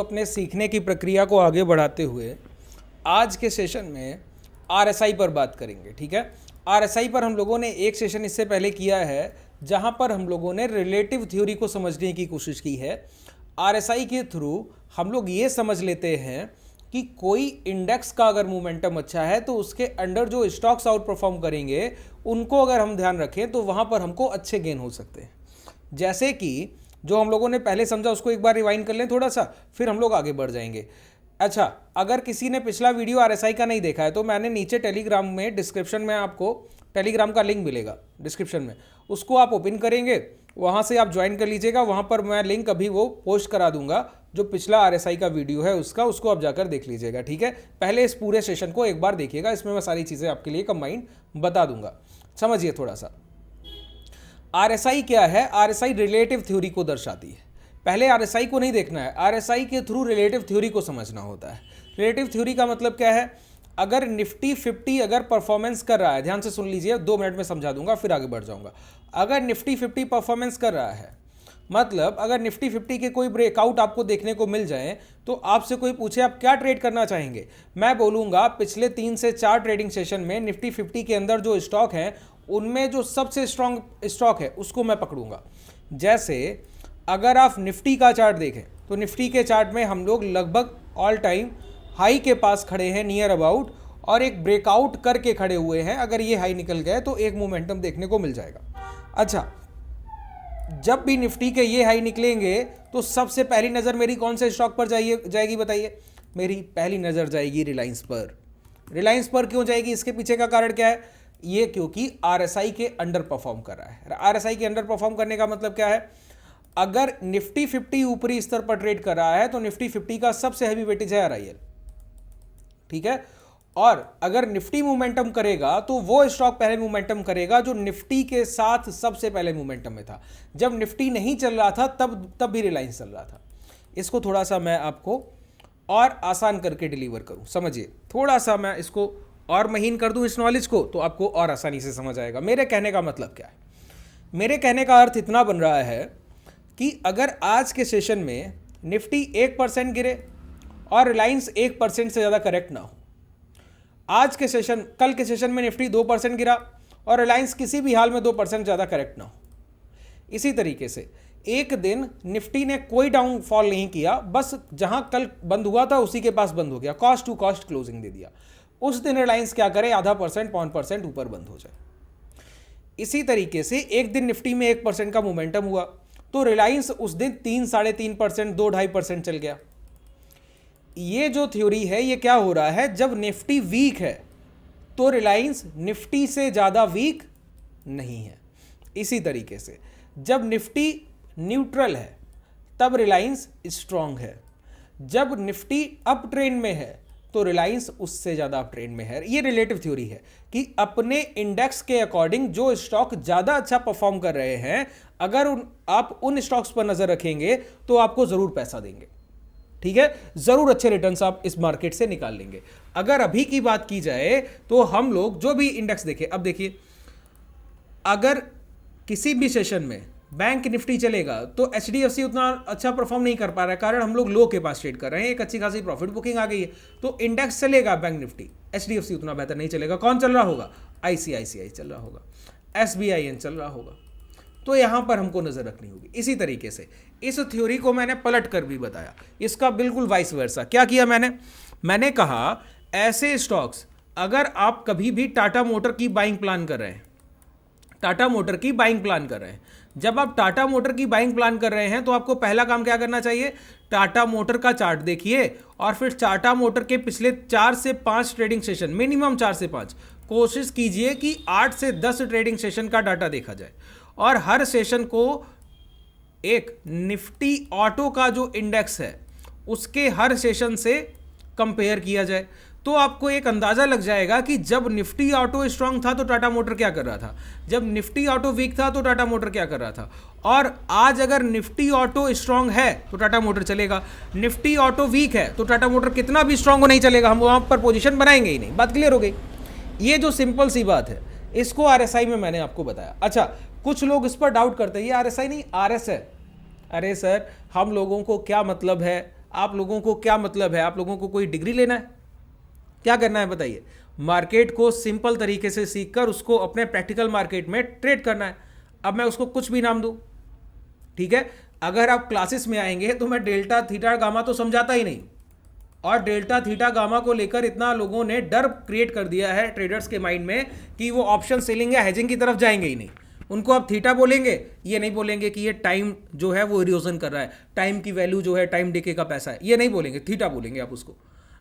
अपने सीखने की प्रक्रिया को आगे बढ़ाते हुए आज के सेशन में आरएसआई पर बात करेंगे। ठीक है, आरएसआई पर हम लोगों ने एक सेशन इससे पहले किया है जहां पर हम लोगों ने रिलेटिव थ्योरी को समझने की कोशिश की है। आरएसआई के थ्रू हम लोग ये समझ लेते हैं कि कोई इंडेक्स का अगर मोमेंटम अच्छा है तो उसके अंडर जो स्टॉक्स आउट परफॉर्म करेंगे उनको अगर हम ध्यान रखें तो वहां पर हमको अच्छे गेन हो सकते हैं। जैसे कि जो हम लोगों ने पहले समझा उसको एक बार रिवाइंड कर लें थोड़ा सा, फिर हम लोग आगे बढ़ जाएंगे। अच्छा, अगर किसी ने पिछला वीडियो आरएसआई का नहीं देखा है तो मैंने नीचे टेलीग्राम में डिस्क्रिप्शन में आपको टेलीग्राम का लिंक मिलेगा डिस्क्रिप्शन में, उसको आप ओपन करेंगे, वहाँ से आप ज्वाइन कर लीजिएगा। वहाँ पर मैं लिंक अभी वो पोस्ट करा दूंगा जो पिछला आरएसआई का वीडियो है उसको आप जाकर देख लीजिएगा। ठीक है, पहले इस पूरे सेशन को एक बार देखिएगा, इसमें मैं सारी चीज़ें आपके लिए कंबाइंड बता दूंगा। समझिए थोड़ा सा आरएसआई क्या है। आरएसआई रिलेटिव थ्योरी को दर्शाती है। पहले आरएसआई को नहीं देखना है, आरएसआई के थ्रू रिलेटिव थ्योरी को समझना होता है। रिलेटिव थ्योरी का मतलब क्या है, अगर निफ्टी 50 अगर परफॉर्मेंस कर रहा है, ध्यान से सुन लीजिए, 2 मिनट में समझा दूंगा फिर आगे बढ़ जाऊंगा। अगर निफ्टी 50 परफॉर्मेंस कर रहा है मतलब अगर निफ्टी 50 के कोई ब्रेकआउट आपको देखने को मिल जाए तो आपसे कोई पूछे आप क्या ट्रेड करना चाहेंगे, मैं बोलूंगा पिछले 3 से 4 ट्रेडिंग सेशन में निफ्टी 50 के अंदर जो स्टॉक हैं उनमें जो सबसे स्ट्रॉन्ग स्टॉक है उसको मैं पकड़ूंगा। जैसे अगर आप निफ्टी का चार्ट देखें तो निफ्टी के चार्ट में हम लोग लगभग ऑल टाइम हाई के पास खड़े हैं नियर अबाउट, और एक ब्रेकआउट करके खड़े हुए हैं। अगर ये हाई निकल गए तो एक मोमेंटम देखने को मिल जाएगा। अच्छा, जब भी निफ्टी के ये हाई निकलेंगे तो सबसे पहली नज़र मेरी कौन से स्टॉक पर जाएगी बताइए? मेरी पहली नज़र जाएगी रिलायंस पर। रिलायंस पर क्यों जाएगी, इसके पीछे का कारण क्या है? ये क्योंकि आरएसआई के अंडर परफॉर्म कर रहा है। आरएसआई के अंडर परफॉर्म करने का मतलब क्या है, अगर निफ्टी 50 ऊपरी स्तर पर ट्रेड कर रहा है तो निफ्टी 50 का सबसे हैवी वेटेज है आरआईएल। ठीक है, और अगर निफ्टी मोमेंटम करेगा तो वो स्टॉक पहले मोमेंटम करेगा जो निफ्टी के साथ सबसे पहले मोमेंटम में था। जब निफ्टी नहीं चल रहा था तब भी रिलायंस चल रहा था। इसको थोड़ा सा मैं आपको और आसान करके डिलीवर करूं, समझिए, थोड़ा सा मैं इसको और महीन कर दूं इस नॉलेज को तो आपको और आसानी से समझ आएगा। मेरे कहने का मतलब क्या है, मेरे कहने का अर्थ इतना बन रहा है कि अगर आज के सेशन में निफ्टी 1% गिरे और रिलायंस 1% से ज़्यादा करेक्ट ना हो, आज के सेशन कल के सेशन में निफ्टी 2% गिरा और रिलायंस किसी भी हाल में 2% ज़्यादा करेक्ट ना हो, इसी तरीके से एक दिन निफ्टी ने कोई डाउनफॉल नहीं किया, बस जहां कल बंद हुआ था उसी के पास बंद हो गया, कॉस्ट टू कॉस्ट क्लोजिंग दे दिया, उस दिन रिलायंस क्या करे, 0.5% 1% ऊपर बंद हो जाए। इसी तरीके से एक दिन निफ्टी में 1% का मोमेंटम हुआ तो रिलायंस उस दिन 3-3.5% 2-2.5% चल गया। ये जो थ्योरी है ये क्या हो रहा है, जब निफ्टी वीक है तो रिलायंस निफ्टी से ज्यादा वीक नहीं है। इसी तरीके से जब निफ्टी न्यूट्रल है तब रिलायंस स्ट्रांग है। जब निफ्टी अप ट्रेंड में है तो रिलायंस उससे ज़्यादा अप ट्रेंड में है। ये रिलेटिव थ्योरी है कि अपने इंडेक्स के अकॉर्डिंग जो स्टॉक ज़्यादा अच्छा परफॉर्म कर रहे हैं, अगर आप उन स्टॉक्स पर नज़र रखेंगे तो आपको ज़रूर पैसा देंगे। ठीक है, ज़रूर अच्छे रिटर्न्स आप इस मार्केट से निकाल लेंगे। अगर अभी की बात की जाए तो हम लोग जो भी इंडेक्स देखें, अब देखिए, अगर किसी भी सेशन में बैंक निफ्टी चलेगा तो एचडीएफसी उतना अच्छा परफॉर्म नहीं कर पा रहा है, कारण हम लोग लो के पास ट्रेड कर रहे हैं, एक अच्छी खासी प्रॉफिट बुकिंग आ गई है, तो इंडेक्स चलेगा बैंक निफ्टी, एचडीएफसी उतना बेहतर नहीं चलेगा। कौन चल रहा होगा? आईसीआईसीआई चल रहा होगा, एसबीआईएन चल रहा होगा, तो यहां पर हमको नजर रखनी होगी। इसी तरीके से इस थ्योरी को मैंने पलट कर भी बताया, इसका बिल्कुल वाइस वर्सा। क्या किया मैंने कहा ऐसे स्टॉक्स, अगर आप कभी भी टाटा मोटर की बाइंग प्लान कर रहे हैं, टाटा मोटर की बाइंग प्लान कर रहे हैं, जब आप टाटा मोटर की बाइंग प्लान कर रहे हैं तो आपको पहला काम क्या करना चाहिए, टाटा मोटर का चार्ट देखिए और फिर टाटा मोटर के पिछले 4 से 5 ट्रेडिंग सेशन, मिनिमम 4 से 5, कोशिश कीजिए कि 8 से 10 ट्रेडिंग सेशन का डाटा देखा जाए और हर सेशन को एक निफ्टी ऑटो का जो इंडेक्स है उसके हर सेशन से कंपेयर किया जाए, तो आपको एक अंदाजा लग जाएगा कि जब निफ्टी ऑटो स्ट्रांग था तो टाटा मोटर क्या कर रहा था, जब निफ्टी ऑटो वीक था तो टाटा मोटर क्या कर रहा था। और आज अगर निफ्टी ऑटो स्ट्रांग है तो टाटा मोटर चलेगा, निफ्टी ऑटो वीक है तो टाटा मोटर कितना भी स्ट्रांग हो नहीं चलेगा, हम वहां पर पोजीशन बनाएंगे ही नहीं। बात क्लियर हो गई? ये जो सिंपल सी बात है इसको आरएसआई में मैंने आपको बताया। अच्छा, कुछ लोग इस पर डाउट करते हैं ये आरएसआई नहीं आरएस है। अरे सर, हम लोगों को क्या मतलब है आप लोगों को क्या मतलब है? आप लोगों को कोई डिग्री लेना है? क्या करना है बताइए? मार्केट को सिंपल तरीके से सीखकर उसको अपने प्रैक्टिकल मार्केट में ट्रेड करना है। अब मैं उसको कुछ भी नाम दूं, ठीक है? अगर आप क्लासेस में आएंगे तो मैं डेल्टा थीटा गामा तो समझाता ही नहीं, और डेल्टा थीटा गामा को लेकर इतना लोगों ने डर क्रिएट कर दिया है ट्रेडर्स के माइंड में कि वो ऑप्शन सेलिंग या हेजिंग की तरफ जाएंगे ही नहीं। उनको आप थीटा बोलेंगे, ये नहीं बोलेंगे कि ये टाइम जो है वो इरोजन कर रहा है, टाइम की वैल्यू जो है टाइम डिके का पैसा है, ये नहीं बोलेंगे, थीटा बोलेंगे आप उसको।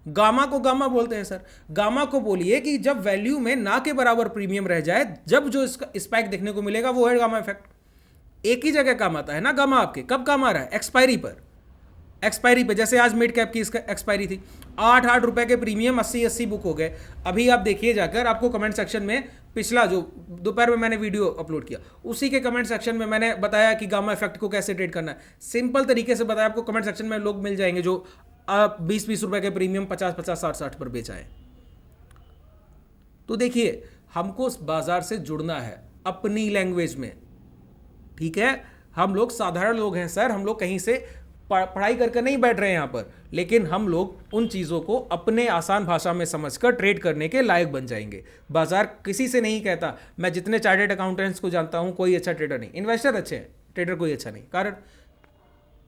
गामा को गामा बोलते हैं सर। गामा को बोलिए कि जब वैल्यू में ना के बराबर प्रीमियम रह जाए, जब जो इसका स्पाइक देखने को मिलेगा वो है गामा इफेक्ट। एक ही जगह काम आता है ना गामा आपके, कब काम आ रहा है? एक्सपायरी पर। एक्सपायरी पे, जैसे आज मिड कैप की इसका एक्सपायरी थी, 8 रुपए के प्रीमियम 80 बुक हो गए। अभी आप देखिए जाकर, आपको कमेंट सेक्शन में पिछला जो दोपहर में मैंने वीडियो अपलोड किया उसी के कमेंट सेक्शन में मैंने बताया कि गामा इफेक्ट को कैसे ट्रेड करना है। सिंपल तरीके से बताया आपको, कमेंट सेक्शन में लोग मिल जाएंगे जो 20 रुपए के प्रीमियम 50 60 पर बेचा है। तो देखिए, हमको उस बाजार से जुड़ना है अपनी लैंग्वेज में, ठीक है? हम लोग साधारण लोग हैं सर, हम लोग कहीं से पढ़ाई करके नहीं बैठ रहे हैं यहाँ पर, लेकिन हम लोग उन चीज़ों को अपने आसान भाषा में समझकर ट्रेड करने के लायक बन जाएंगे। बाजार किसी से नहीं कहता, मैं जितने चार्टर्ड अकाउंटेंट्स को जानता हूँ कोई अच्छा ट्रेडर नहीं, इन्वेस्टर अच्छे हैं, ट्रेडर कोई अच्छा नहीं। कारण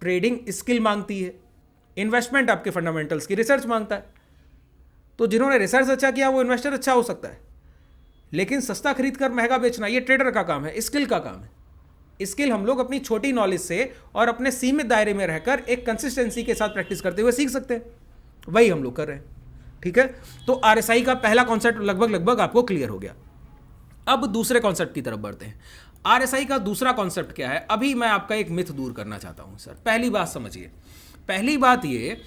ट्रेडिंग स्किल मांगती है, इन्वेस्टमेंट आपके फंडामेंटल्स की रिसर्च मांगता है। तो जिन्होंने रिसर्च अच्छा किया वो इन्वेस्टर अच्छा हो सकता है, लेकिन सस्ता खरीद कर महंगा बेचना ये ट्रेडर का काम है, स्किल का काम है। स्किल हम लोग अपनी छोटी नॉलेज से और अपने सीमित दायरे में रहकर एक कंसिस्टेंसी के साथ प्रैक्टिस करते हुए सीख सकते हैं, वही हम लोग कर रहे हैं, ठीक है? तो आरएसआई का पहला कॉन्सेप्ट लगभग आपको क्लियर हो गया। अब दूसरे कॉन्सेप्ट की तरफ बढ़ते हैं। आरएसआई का दूसरा कॉन्सेप्ट क्या है? अभी मैं आपका एक मिथ दूर करना चाहता हूं सर। पहली बात समझिए, पहली बात ये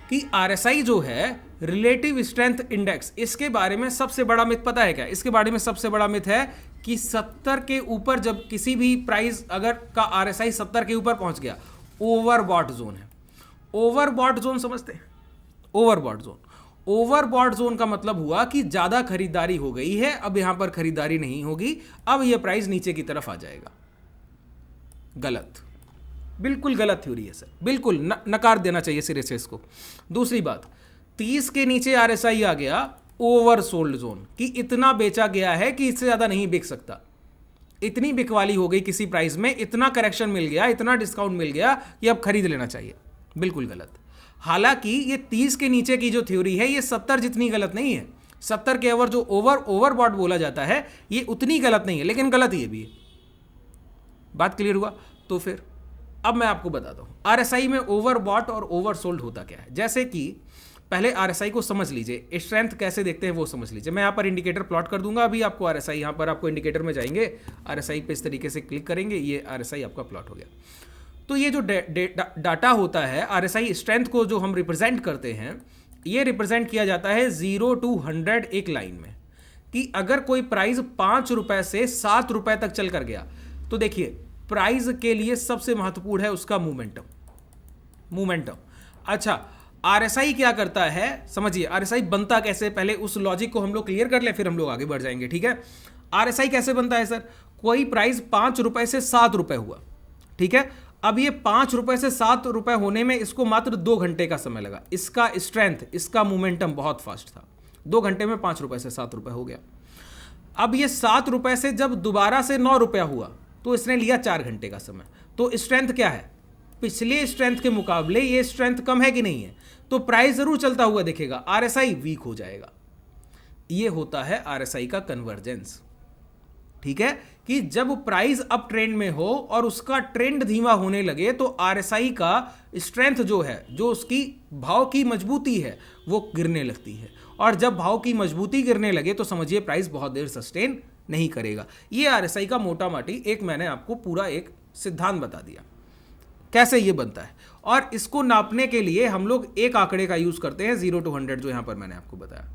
कि आरएसआई जो है रिलेटिव स्ट्रेंथ इंडेक्स, इसके बारे में सबसे बड़ा मिथ पता है क्या? इसके बारे में सबसे बड़ा मिथ है कि 70 के ऊपर जब किसी भी प्राइस अगर का आरएसआई 70 के ऊपर पहुंच गया, ओवरबॉट जोन है। ओवरबॉट जोन समझते हैं? ओवरबॉट जोन, ओवरबॉट जोन का मतलब हुआ कि ज्यादा खरीदारी हो गई है, अब यहां पर खरीदारी नहीं होगी, अब यह प्राइस नीचे की तरफ आ जाएगा। गलत, बिल्कुल गलत थ्योरी है सर, बिल्कुल नकार देना चाहिए सिरे से इसको। दूसरी बात, 30 के नीचे आरएसआई आ गया, ओवर सोल्ड जोन, कि इतना बेचा गया है कि इससे ज्यादा नहीं बिक सकता, इतनी बिकवाली हो गई किसी प्राइस में, इतना करेक्शन मिल गया, इतना डिस्काउंट मिल गया कि अब खरीद लेना चाहिए। बिल्कुल गलत। हालांकि ये 30 के नीचे की जो थ्योरी है ये 70 जितनी गलत नहीं है। 70 के ओवर जो ओवरबॉट बोला जाता है ये उतनी गलत नहीं है, लेकिन गलत ये भी है। बात क्लियर हुआ? तो फिर अब मैं आपको बताता हूं आरएसआई में ओवरबॉट और ओवरसोल्ड होता क्या है। जैसे कि पहले आरएसआई को समझ लीजिए, स्ट्रेंथ कैसे देखते हैं वो समझ लीजिए। मैं यहाँ पर इंडिकेटर प्लॉट कर दूंगा अभी आपको आरएसआई, यहाँ पर आपको इंडिकेटर में जाएंगे, आरएसआई पे इस तरीके से क्लिक करेंगे, ये आरएसआई आपका प्लॉट हो गया। तो ये जो डाटा होता है आरएसआई स्ट्रेंथ को जो हम रिप्रेजेंट करते हैं, ये रिप्रेजेंट किया जाता है 0 to 100 एक लाइन में, कि अगर कोई प्राइस 5 रुपए से 7 रुपए तक चल कर गया, तो देखिए प्राइस के लिए सबसे महत्वपूर्ण है उसका मोमेंटम। अच्छा, आरएसआई क्या करता है समझिए, आरएसआई बनता कैसे, पहले उस लॉजिक को हम लोग क्लियर कर ले, फिर हम लोग आगे बढ़ जाएंगे, ठीक है? आरएसआई कैसे बनता है सर? कोई प्राइस 5 रुपए से 7 रुपए हुआ, ठीक है? अब ये 5 रुपए से 7 रुपए होने में इसको मात्र 2 घंटे का समय लगा। इसका स्ट्रेंथ, इसका मोमेंटम बहुत फास्ट था, 2 घंटे में 5 रुपए से 7 रुपए हो गया। अब ये 7 रुपए से जब दोबारा से 9 रुपया हुआ तो इसने लिया 4 घंटे का समय। तो स्ट्रेंथ क्या है? पिछले स्ट्रेंथ के मुकाबले ये स्ट्रेंथ कम है कि नहीं है? तो प्राइस जरूर चलता हुआ दिखेगा, आरएसआई वीक हो जाएगा। ये होता है आरएसआई का कन्वर्जेंस, ठीक है? कि जब प्राइस अप ट्रेंड में हो और उसका ट्रेंड धीमा होने लगे तो आरएसआई का स्ट्रेंथ जो है, जो उसकी भाव की मजबूती है, वो गिरने लगती है। और जब भाव की मजबूती गिरने लगे तो समझिए प्राइस बहुत देर सस्टेन नहीं करेगा। ये आरएसआई का मोटा माटी एक मैंने आपको पूरा एक सिद्धांत बता दिया कैसे ये बनता है। और इसको नापने के लिए हम लोग एक आंकड़े का यूज करते हैं 0 to 100, जो यहां पर मैंने आपको बताया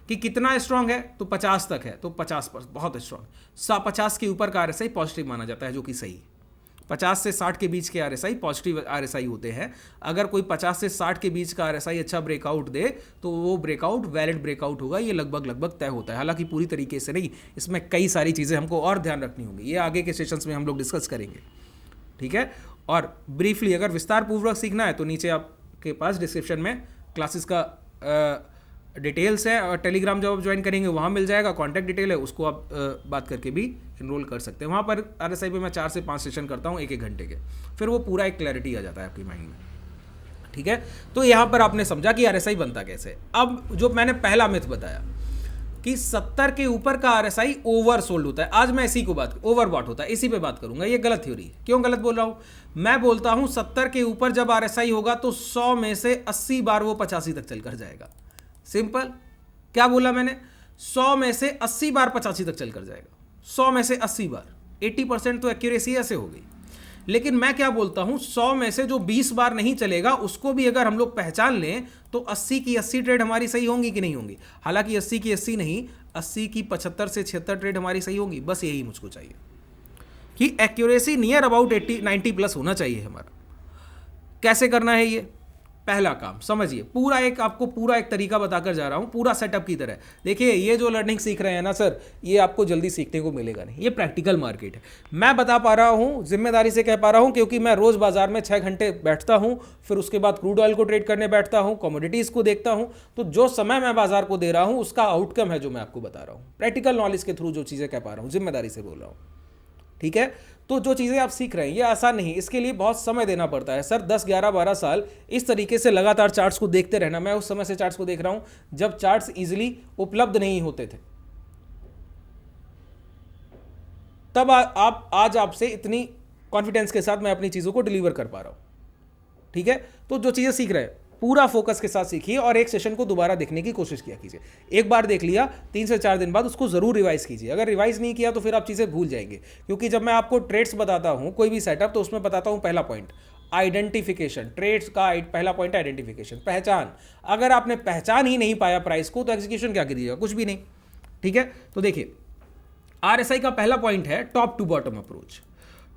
कि कितना स्ट्रांग है, तो 50 तक है, तो 50 पर बहुत स्ट्रांग। 50 के ऊपर का आरएसआई पॉजिटिव माना जाता है, जो कि सही है। 50 से 60 के बीच के आरएसआई पॉजिटिव आरएसआई होते हैं। अगर कोई 50 से 60 के बीच का आरएसआई अच्छा ब्रेकआउट दे तो वो ब्रेकआउट वैलिड ब्रेकआउट होगा, ये लगभग तय होता है। हालांकि पूरी तरीके से नहीं, इसमें कई सारी चीज़ें हमको और ध्यान रखनी होंगी, ये आगे के सेशंस में हम लोग डिस्कस करेंगे, ठीक है? और ब्रीफली अगर विस्तार पूर्वक सीखना है तो नीचे आप के पास डिस्क्रिप्शन में क्लासेस का डिटेल्स है, और टेलीग्राम जब आप ज्वाइन करेंगे वहाँ मिल जाएगा, कॉन्टैक्ट डिटेल है, उसको आप बात करके भी इनरोल कर सकते हैं। वहाँ पर RSI पे मैं 4 से 5 सेशन करता हूँ 1-1 घंटे के, फिर वो पूरा एक क्लैरिटी आ जाता है आपकी माइंड में, ठीक है। तो यहाँ पर आपने समझा कि RSI बनता कैसे। अब जो मैंने पहला मिथ बताया कि 70 के ऊपर का RSI ओवर सोल्ड होता है, आज मैं इसी को ओवरबॉट होता है, इसी पे बात करूंगा। ये गलत थ्योरी है। क्यों गलत बोल रहा हूं? मैं बोलता हूं 70 के ऊपर जब RSI होगा तो 100 में से 80 बार वो 85 तक चलकर जाएगा। सिंपल। क्या बोला मैंने? 100 में से 80 बार 85 तक चलकर जाएगा। 100 में से 80 बार, 80% तो एक्यूरेसी ऐसे हो गई। लेकिन मैं क्या बोलता हूं, 100 में से जो 20 बार नहीं चलेगा उसको भी अगर हम लोग पहचान लें तो 80 की 80 ट्रेड हमारी सही होंगी कि नहीं होंगी? हालांकि 80 की 80 नहीं, 80 की 75 से 76 ट्रेड हमारी सही होंगी। बस यही मुझको चाहिए कि एक्यूरेसी नियर अबाउट 80-90 प्लस होना चाहिए हमारा। कैसे करना है ये? पहला काम समझिए, आपको पूरा एक तरीका बताकर जा रहा हूं, पूरा सेटअप की तरह। देखिए, ये जो लर्निंग सीख रहे हैं ना सर, ये आपको जल्दी सीखने को मिलेगा नहीं। ये प्रैक्टिकल मार्केट है। मैं बता पा रहा हूं, जिम्मेदारी से कह पा रहा हूं, क्योंकि मैं रोज बाजार में 6 घंटे बैठता हूं, फिर उसके बाद क्रूड ऑयल को ट्रेड करने बैठता हूं, कमोडिटीज को देखता हूं। तो जो समय मैं बाजार को दे रहा हूं उसका आउटकम है जो मैं आपको बता रहा हूं, प्रैक्टिकल नॉलेज के थ्रू जो चीजें कह पा रहा हूं, जिम्मेदारी से बोल रहा हूं, ठीक है। तो जो चीज़ें आप सीख रहे हैं ये आसान नहीं, इसके लिए बहुत समय देना पड़ता है सर। 10, 11, 12 साल इस तरीके से लगातार चार्ट्स को देखते रहना। मैं उस समय से चार्ट्स को देख रहा हूं जब चार्ट्स इजीली उपलब्ध नहीं होते थे, तब आज आपसे इतनी कॉन्फिडेंस के साथ मैं अपनी चीज़ों को डिलीवर कर पा रहा हूं, ठीक है। तो जो चीज़ें सीख रहे हैं पूरा फोकस के साथ सीखिए और एक सेशन को दोबारा देखने की कोशिश किया कीजिए। एक बार देख लिया, 3 से 4 दिन बाद उसको जरूर रिवाइज कीजिए। अगर रिवाइज नहीं किया तो फिर आप चीज़ें भूल जाएंगे, क्योंकि जब मैं आपको ट्रेड्स बताता हूं, कोई भी सेटअप, तो उसमें बताता हूं पहला पॉइंट आइडेंटिफिकेशन। ट्रेड्स का पहला पॉइंट है आइडेंटिफिकेशन, पहचान। अगर आपने पहचान ही नहीं पाया प्राइस को तो एग्जीक्यूशन क्या कीजिएगा? कुछ भी नहीं, ठीक है। तो देखिए, RSI का पहला पॉइंट है top to bottom approach.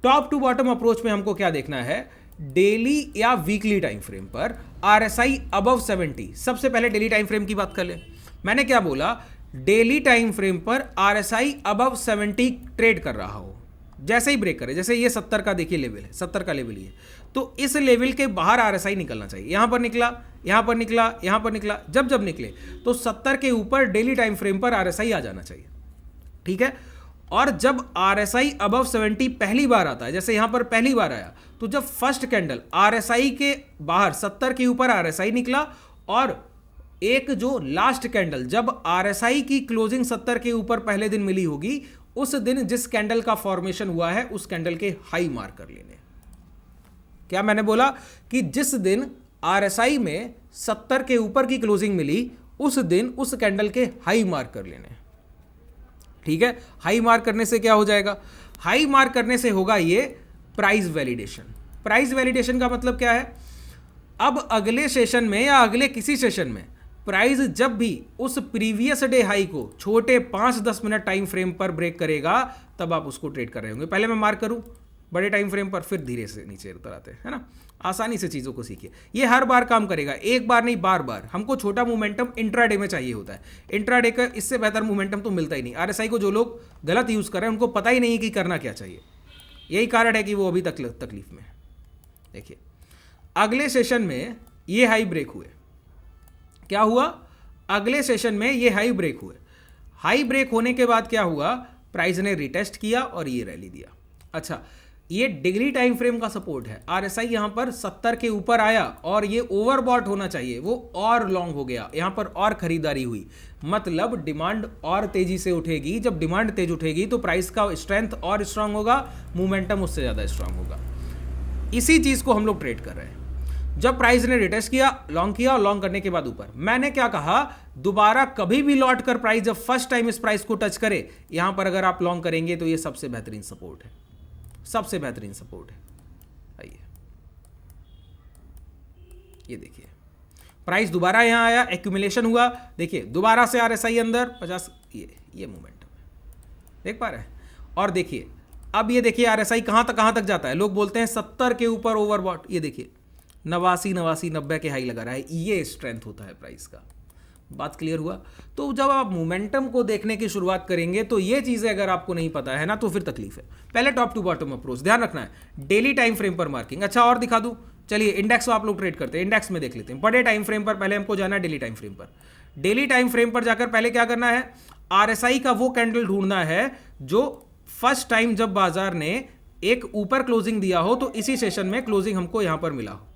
Top to bottom approach में हमको क्या देखना है? डेली या वीकली टाइम फ्रेम पर RSI अबव 70। सबसे पहले डेली टाइम फ्रेम की बात कर ले। मैंने क्या बोला? डेली टाइम फ्रेम पर RSI अबव 70 ट्रेड कर रहा हो, जैसे ही ब्रेक करे, जैसे ये 70 का देखिए लेवल है, 70 का लेवल ही है, तो इस लेवल के बाहर RSI निकलना चाहिए। यहां पर निकला, यहां पर निकला, यहां पर निकला, जब निकले तो 70 के ऊपर डेली टाइम फ्रेम पर RSI आ जाना चाहिए, ठीक है। और जब RSI अबव 70 पहली बार आता है, जैसे यहां पर पहली बार आया, तो जब फर्स्ट कैंडल RSI के बाहर 70 के ऊपर RSI निकला, और एक जो लास्ट कैंडल जब RSI की क्लोजिंग 70 के ऊपर पहले दिन मिली होगी, उस दिन जिस कैंडल का फॉर्मेशन हुआ है उस कैंडल के हाई मार्क कर लेने। क्या मैंने बोला? कि जिस दिन RSI में 70 के ऊपर की क्लोजिंग मिली उस दिन उस कैंडल के हाई मार्क कर लेने, ठीक है। हाई मार्क करने से क्या हो जाएगा? हाई मार्क करने से होगा ये प्राइस वैलिडेशन। प्राइस वैलिडेशन का मतलब क्या है? अब अगले सेशन में या अगले किसी सेशन में प्राइस जब भी उस प्रीवियस डे हाई को छोटे 5-10 मिनट टाइम फ्रेम पर ब्रेक करेगा, तब आप उसको ट्रेड कर रहे होंगे। पहले मैं मार्क करूं बड़े टाइम फ्रेम पर, फिर धीरे से नीचे उतर आते हैं, है ना। आसानी से चीज़ों को सीखिए। ये हर बार काम करेगा, एक बार नहीं, बार बार। हमको छोटा मोमेंटम इंट्राडे में चाहिए होता है। इंट्राडे का इससे बेहतर मोमेंटम तो मिलता ही नहीं। RSI को जो लोग गलत यूज़ कर रहे हैं उनको पता ही नहीं कि करना क्या चाहिए। यही कारण है कि वो अभी तक तकलीफ में है। देखिए, अगले सेशन में ये हाई ब्रेक हुए। क्या हुआ? अगले सेशन में ये हाई ब्रेक हुए। हाई ब्रेक होने के बाद क्या हुआ? प्राइस ने रिटेस्ट किया और ये रैली दिया। अच्छा, ये डेली टाइम फ्रेम का सपोर्ट है। RSI यहां पर 70 के ऊपर आया और ये ओवरबॉट होना चाहिए, वो और लॉन्ग हो गया, यहां पर और खरीदारी हुई, मतलब डिमांड और तेजी से उठेगी। जब डिमांड तेज उठेगी तो प्राइस का स्ट्रेंथ और स्ट्रांग होगा, मोमेंटम उससे ज्यादा स्ट्रांग होगा। इसी चीज को हम लोग ट्रेड कर रहे हैं। जब प्राइस ने रिटेस्ट किया, लॉन्ग किया, और लॉन्ग करने के बाद ऊपर, मैंने क्या कहा? दोबारा कभी भी लौट कर प्राइस जब फर्स्ट टाइम इस प्राइस को टच करे, यहां पर अगर आप लॉन्ग करेंगे तो ये सबसे बेहतरीन सपोर्ट है, सबसे बेहतरीन सपोर्ट है। आइए, ये देखिए, प्राइस दोबारा यहां आया, एक्यूमुलेशन हुआ, देखिए दोबारा से RSI अंदर 50, ये मोमेंटम है, देख पा रहे हैं। और देखिए, अब ये देखिए RSI कहां तक जाता है। लोग बोलते हैं 70 के ऊपर ओवरबॉट, ये देखिए 89, 90 के हाई लगा रहा है। ये स्ट्रेंथ होता है प्राइस का। बात क्लियर हुआ? तो जब आप मोमेंटम को देखने की शुरुआत करेंगे तो ये चीजें अगर आपको नहीं पता है ना, तो फिर तकलीफ है। पहले टॉप टू बॉटम अप्रोच ध्यान रखना है, डेली टाइम फ्रेम पर मार्किंग। अच्छा, और दिखा दूं, चलिए इंडेक्स आप लोग ट्रेड करते हैं, इंडेक्स में देख लेते हैं। बड़े टाइम फ्रेम पर पहले हमको जाना है डेली टाइम फ्रेम पर। डेली टाइम फ्रेम पर जाकर पहले क्या करना है, आरएसआई का वो कैंडल ढूंढना है जो फर्स्ट टाइम जब बाजार ने एक ऊपर क्लोजिंग दिया हो तो इसी सेशन में क्लोजिंग हमको यहां पर मिला हो।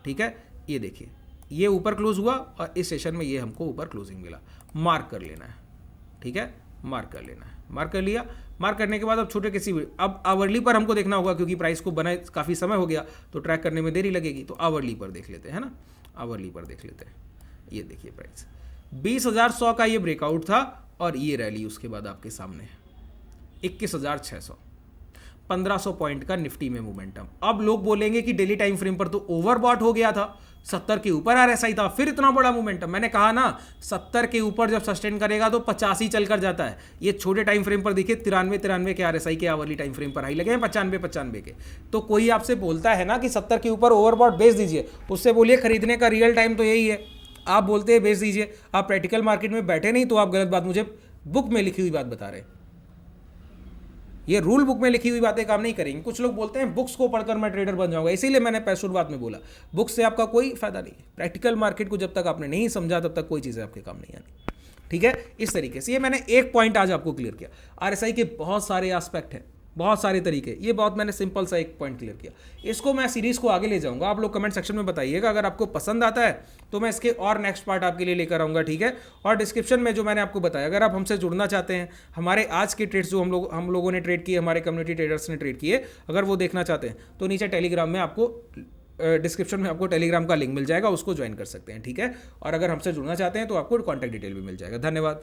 ठीक है, ये देखिए ये ऊपर क्लोज हुआ और इस सेशन में ये हमको ऊपर क्लोजिंग मिला, मार्क कर लेना है। ठीक है, मार्क कर लेना है, मार्क कर लिया। मार्क करने के बाद अब छोटे किसी अब आवरली पर हमको देखना होगा क्योंकि प्राइस को बनाए काफ़ी समय हो गया तो ट्रैक करने में देरी लगेगी, तो आवरली पर देख लेते हैं ना, आवरली पर देख लेते हैं। ये देखिए प्राइस 20,100 का ये ब्रेकआउट था और ये रैली उसके बाद आपके सामने 21,600, 1500 पॉइंट का निफ्टी में मोमेंटम। अब लोग बोलेंगे कि डेली टाइम फ्रेम पर तो ओवरबॉट हो गया था, 70 के ऊपर आरएसआई था, फिर इतना बड़ा मोमेंटम। मैंने कहा ना 70 के ऊपर जब सस्टेन करेगा तो 85 चलकर जाता है। ये छोटे टाइम फ्रेम पर देखिए 93 के आरएसआई के आवरली टाइम फ्रेम पर हाई लगे हैं 95 के। तो कोई आपसे बोलता है ना कि 70 के ऊपर ओवरबॉट बेच दीजिए, उससे बोलिए खरीदने का रियल टाइम तो यही है। आप बोलते हैं बेच दीजिए, आप प्रैक्टिकल मार्केट में बैठे नहीं तो आप गलत बात मुझे बुक में लिखी हुई बात बता रहे हैं। ये रूल बुक में लिखी हुई बातें काम नहीं करेंगी। कुछ लोग बोलते हैं बुक्स को पढ़कर मैं ट्रेडर बन जाऊंगा, इसीलिए मैंने शुरुआत में बोला बुक्स से आपका कोई फायदा नहीं है। प्रैक्टिकल मार्केट को जब तक आपने नहीं समझा तब तक कोई चीज़ें आपके काम नहीं आनी। ठीक है, इस तरीके से ये मैंने एक पॉइंट आज आपको क्लियर किया। आरएसआई के बहुत सारे एस्पेक्ट हैं, बहुत सारे तरीके, ये बहुत मैंने सिंपल सा एक पॉइंट क्लियर किया। इसको मैं सीरीज़ को आगे ले जाऊंगा, आप लोग कमेंट सेक्शन में बताइएगा। अगर आपको पसंद आता है तो मैं इसके और नेक्स्ट पार्ट आपके लिए लेकर आऊँगा। ठीक है, और डिस्क्रिप्शन में जो मैंने आपको बताया, अगर आप हमसे जुड़ना चाहते हैं, हमारे आज के ट्रेड्स जो हम लोगों ने ट्रेड किए, हमारे कम्युनिटी ट्रेडर्स ने ट्रेड किए, अगर वो देखना चाहते हैं तो नीचे टेलीग्राम में आपको डिस्क्रिप्शन में आपको टेलीग्राम का लिंक मिल जाएगा, उसको ज्वाइन कर सकते हैं। ठीक है, और अगर हमसे जुड़ना चाहते हैं तो आपको कॉन्टैक्ट डिटेल भी मिल जाएगा। धन्यवाद।